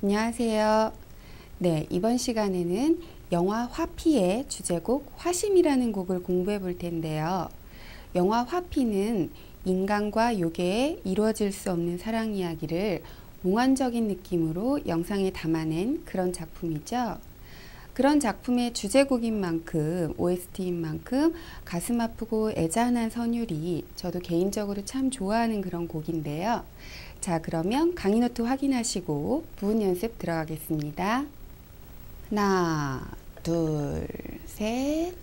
안녕하세요. 네, 이번 시간에는 영화 화피의 주제곡 화심이라는 곡을 공부해 볼 텐데요. 영화 화피는 인간과 요괴의 이루어질 수 없는 사랑 이야기를 몽환적인 느낌으로 영상에 담아낸 그런 작품이죠. 그런 작품의 주제곡인 만큼, OST인 만큼 가슴 아프고 애잔한 선율이 저도 개인적으로 참 좋아하는 그런 곡인데요. 자, 그러면 강의 노트 확인하시고 부분 연습 들어가겠습니다. 하나, 둘, 셋.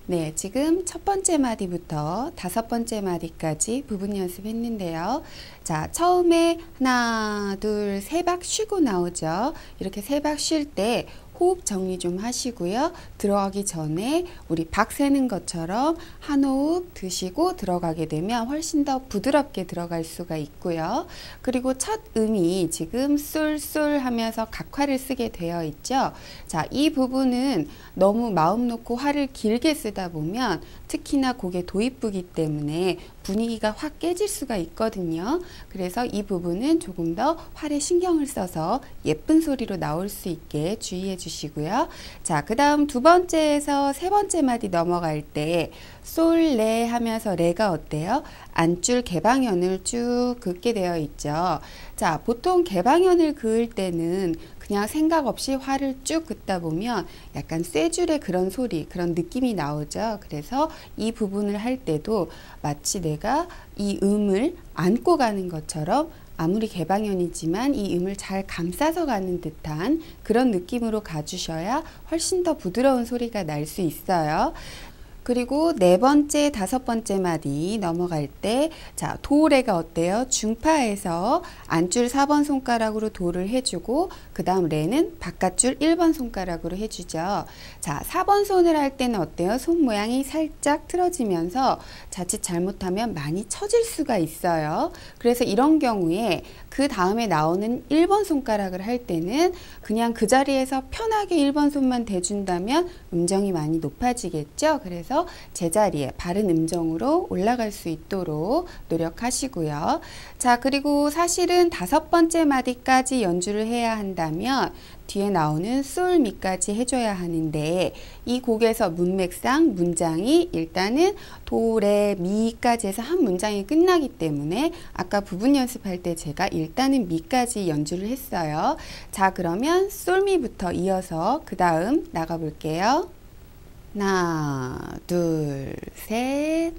네, 지금 첫 번째 마디부터 다섯 번째 마디까지 부분 연습했는데요. 자, 처음에 하나, 둘, 세 박 쉬고 나오죠. 이렇게 세 박 쉴 때 호흡 정리 좀 하시고요. 들어가기 전에 우리 박 세는 것처럼 한 호흡 드시고 들어가게 되면 훨씬 더 부드럽게 들어갈 수가 있고요. 그리고 첫 음이 지금 쏠쏠 하면서 각화를 쓰게 되어 있죠. 자, 이 부분은 너무 마음 놓고 화를 길게 쓰다 보면 특히나 곡의 도입부기 때문에 분위기가 확 깨질 수가 있거든요. 그래서 이 부분은 조금 더 활에 신경을 써서 예쁜 소리로 나올 수 있게 주의해 주시고요. 자, 그 다음 두 번째에서 세 번째 마디 넘어갈 때 솔, 레 하면서 레가 어때요? 안줄 개방현을 쭉 긋게 되어 있죠. 자, 보통 개방현을 그을 때는 그냥 생각 없이 활을 쭉 긋다 보면 약간 쇠줄의 그런 소리, 그런 느낌이 나오죠. 그래서 이 부분을 할 때도 마치 내가 이 음을 안고 가는 것처럼 아무리 개방현이지만 이 음을 잘 감싸서 가는 듯한 그런 느낌으로 가주셔야 훨씬 더 부드러운 소리가 날 수 있어요. 그리고 네 번째, 다섯 번째 마디 넘어갈 때, 자, 도, 레가 어때요? 중파에서 안줄 4번 손가락으로 도를 해주고, 그 다음 레는 바깥줄 1번 손가락으로 해주죠. 자, 4번 손을 할 때는 어때요? 손 모양이 살짝 틀어지면서 자칫 잘못하면 많이 처질 수가 있어요. 그래서 이런 경우에 그 다음에 나오는 1번 손가락을 할 때는 그냥 그 자리에서 편하게 1번 손만 대준다면 음정이 많이 높아지겠죠. 그래서 제자리에 바른 음정으로 올라갈 수 있도록 노력하시고요. 자, 그리고 사실은 다섯 번째 마디까지 연주를 해야 한다면 뒤에 나오는 솔, 미까지 해줘야 하는데 이 곡에서 문맥상 문장이 일단은 도, 레, 미까지 해서 한 문장이 끝나기 때문에 아까 부분 연습할 때 제가 일단은 미까지 연주를 했어요. 자, 그러면 솔, 미부터 이어서 그 다음 나가볼게요. 하나, 둘, 셋.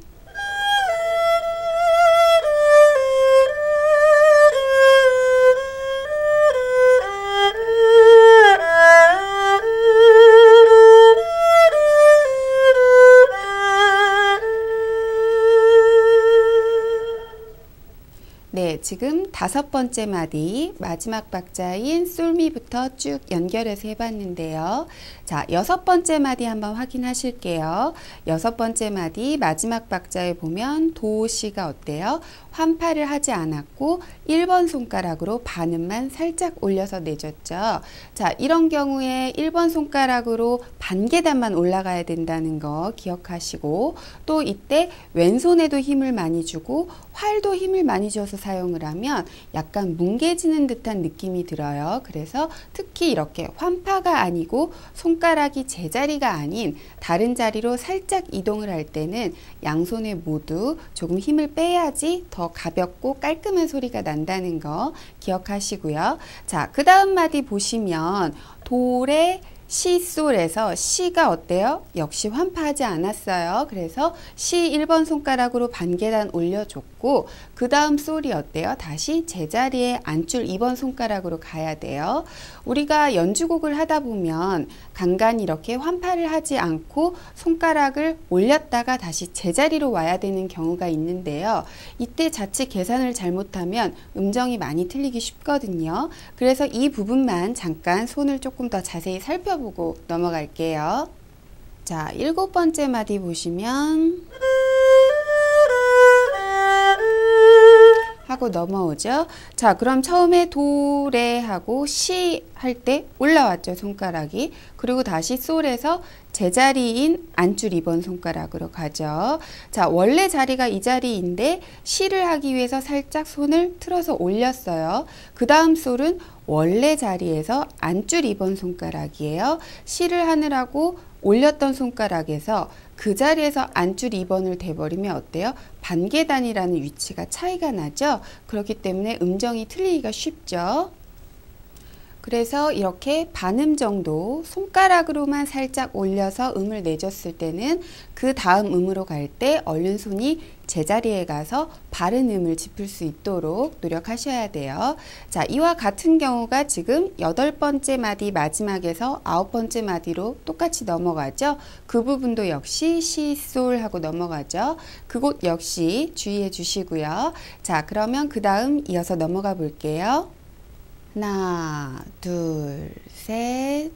네, 지금 다섯 번째 마디 마지막 박자인 솔미부터 쭉 연결해서 해봤는데요. 자, 여섯 번째 마디 한번 확인하실게요. 여섯 번째 마디 마지막 박자에 보면 도, 시가 어때요? 환파를 하지 않았고 1번 손가락으로 반음만 살짝 올려서 내줬죠. 자, 이런 경우에 1번 손가락으로 반 계단만 올라가야 된다는 거 기억하시고 또 이때 왼손에도 힘을 많이 주고 활도 힘을 많이 줘서 사용을 하면 약간 뭉개지는 듯한 느낌이 들어요. 그래서 특히 이렇게 환파가 아니고 손가락이 제자리가 아닌 다른 자리로 살짝 이동을 할 때는 양손에 모두 조금 힘을 빼야지 더 가볍고 깔끔한 소리가 난다는 거 기억하시고요. 자, 그 다음 마디 보시면 도, 레, 시, 솔에서 시가 어때요? 역시 환파하지 않았어요. 그래서 시 1번 손가락으로 반계단 올려줬고 그 다음 솔이 어때요? 다시 제자리에 안줄 2번 손가락으로 가야 돼요. 우리가 연주곡을 하다 보면 간간히 이렇게 환파를 하지 않고 손가락을 올렸다가 다시 제자리로 와야 되는 경우가 있는데요. 이때 자칫 계산을 잘못하면 음정이 많이 틀리기 쉽거든요. 그래서 이 부분만 잠깐 손을 조금 더 자세히 살펴보고 넘어갈게요. 자, 일곱 번째 마디 보시면 하고 넘어오죠. 자, 그럼 처음에 도, 레 하고 시 할 때 올라왔죠, 손가락이. 그리고 다시 솔에서 제자리인 안줄 2번 손가락으로 가죠. 자, 원래 자리가 이 자리인데 시를 하기 위해서 살짝 손을 틀어서 올렸어요. 그 다음 솔은 원래 자리에서 안줄 2번 손가락이에요. 시를 하느라고 올렸던 손가락에서 그 자리에서 안줄 2번을 대버리면 어때요? 반계단이라는 위치가 차이가 나죠? 그렇기 때문에 음정이 틀리기가 쉽죠. 그래서 이렇게 반음 정도 손가락으로만 살짝 올려서 음을 내줬을 때는 그 다음 음으로 갈 때 얼른 손이 제자리에 가서 바른 음을 짚을 수 있도록 노력하셔야 돼요. 자, 이와 같은 경우가 지금 8번째 마디 마지막에서 9번째 마디로 똑같이 넘어가죠. 그 부분도 역시 시, 솔 하고 넘어가죠. 그곳 역시 주의해 주시고요. 자, 그러면 그 다음 이어서 넘어가 볼게요. 하나, 둘, 셋.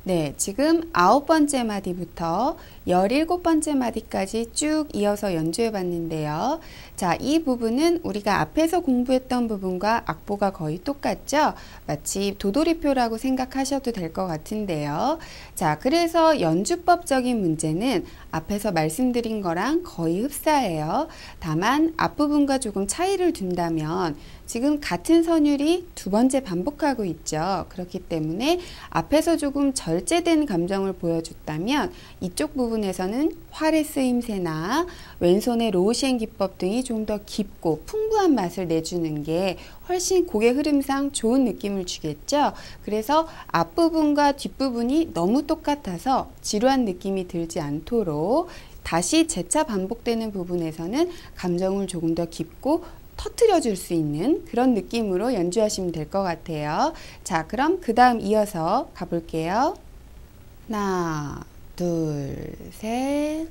네, 지금 9번째 마디부터 17번째 마디까지 쭉 이어서 연주해 봤는데요. 자, 이 부분은 우리가 앞에서 공부했던 부분과 악보가 거의 똑같죠? 마치 도돌이표라고 생각하셔도 될 것 같은데요. 자, 그래서 연주법적인 문제는 앞에서 말씀드린 거랑 거의 흡사해요. 다만 앞부분과 조금 차이를 둔다면 지금 같은 선율이 두 번째 반복하고 있죠. 그렇기 때문에 앞에서 조금 절제된 감정을 보여줬다면 이쪽 부분에서는 활의 쓰임새나 왼손의 로우셴 기법 등이 좀 더 깊고 풍부한 맛을 내주는 게 훨씬 곡의 흐름상 좋은 느낌을 주겠죠. 그래서 앞부분과 뒷부분이 너무 똑같아서 지루한 느낌이 들지 않도록 다시 재차 반복되는 부분에서는 감정을 조금 더 깊고 터뜨려 줄 수 있는 그런 느낌으로 연주하시면 될 것 같아요. 자, 그럼 그 다음 이어서 가볼게요. 하나, 둘, 셋.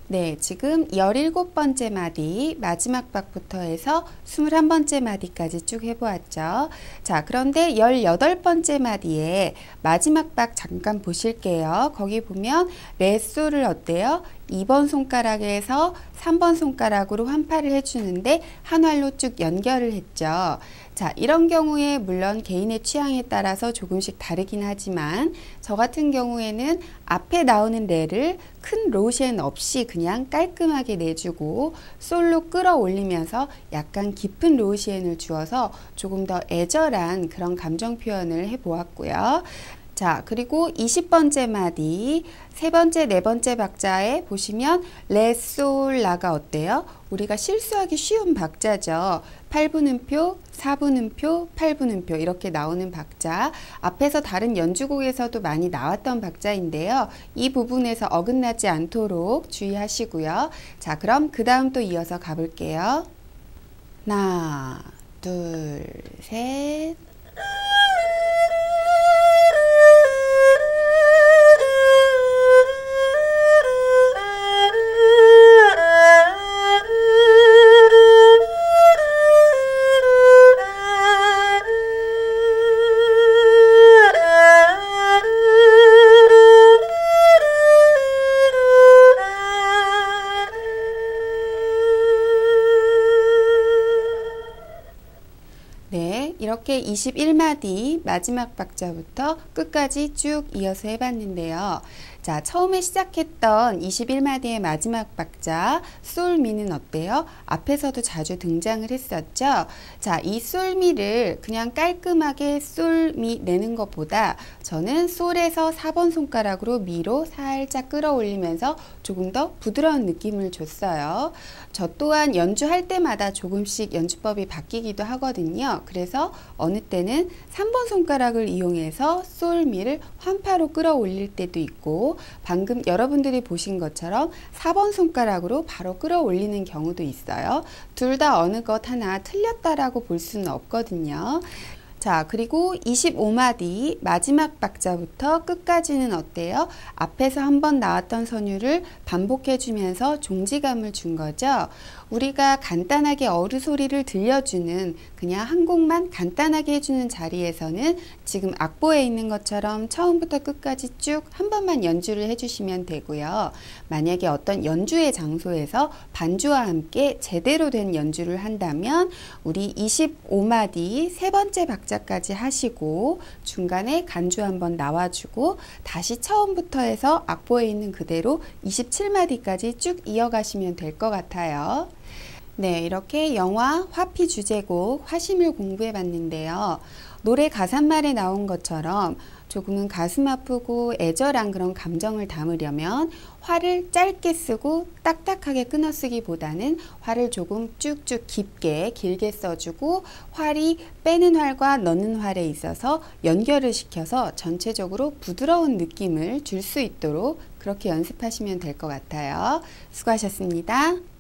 네, 지금 17번째 마디 마지막 박부터 해서 21번째 마디까지 쭉 해보았죠. 자, 그런데 18번째 마디에 마지막 박 잠깐 보실게요. 거기 보면 레솔을 어때요? 2번 손가락에서 3번 손가락으로 환파를 해주는데 한 활로 쭉 연결을 했죠. 자, 이런 경우에 물론 개인의 취향에 따라서 조금씩 다르긴 하지만 저 같은 경우에는 앞에 나오는 레를 큰 로우셴 없이 그냥 깔끔하게 내주고 솔로 끌어올리면서 약간 깊은 로우셴을 주어서 조금 더 애절한 그런 감정 표현을 해보았고요. 자, 그리고 20번째 마디 세 번째, 네 번째 박자에 보시면 레, 솔, 라가 어때요? 우리가 실수하기 쉬운 박자죠. 8분음표, 4분음표, 8분음표 이렇게 나오는 박자. 앞에서 다른 연주곡에서도 많이 나왔던 박자인데요. 이 부분에서 어긋나지 않도록 주의하시고요. 자, 그럼 그 다음 또 이어서 가볼게요. 하나, 둘, 셋. 네, 이렇게 21마디 마지막 박자부터 끝까지 쭉 이어서 해봤는데요. 자, 처음에 시작했던 21마디의 마지막 박자 솔미는 어때요? 앞에서도 자주 등장을 했었죠. 자, 이 솔미를 그냥 깔끔하게 솔미 내는 것보다 저는 솔에서 4번 손가락으로 미로 살짝 끌어올리면서 조금 더 부드러운 느낌을 줬어요. 저 또한 연주할 때마다 조금씩 연주법이 바뀌기도 하거든요. 그래서 어느 때는 3번 손가락을 이용해서 솔미를 환파로 끌어올릴 때도 있고, 방금 여러분들이 보신 것처럼 4번 손가락으로 바로 끌어올리는 경우도 있어요. 둘 다 어느 것 하나 틀렸다라고 볼 수는 없거든요. 자, 그리고 25마디 마지막 박자부터 끝까지는 어때요? 앞에서 한번 나왔던 선율을 반복해주면서 종지감을 준 거죠. 우리가 간단하게 어루 소리를 들려주는, 그냥 한 곡만 간단하게 해주는 자리에서는 지금 악보에 있는 것처럼 처음부터 끝까지 쭉 한 번만 연주를 해주시면 되고요. 만약에 어떤 연주의 장소에서 반주와 함께 제대로 된 연주를 한다면 우리 25마디 세 번째 박자까지 하시고 중간에 간주 한번 나와주고 다시 처음부터 해서 악보에 있는 그대로 27마디까지 쭉 이어가시면 될 것 같아요. 네, 이렇게 영화 화피 주제곡 화심을 공부해 봤는데요. 노래 가사말에 나온 것처럼 조금은 가슴 아프고 애절한 그런 감정을 담으려면 화를 짧게 쓰고 딱딱하게 끊어 쓰기보다는 화를 조금 쭉쭉 길게 써주고 활이 빼는 활과 넣는 활에 있어서 연결을 시켜서 전체적으로 부드러운 느낌을 줄 수 있도록 그렇게 연습하시면 될 것 같아요. 수고하셨습니다.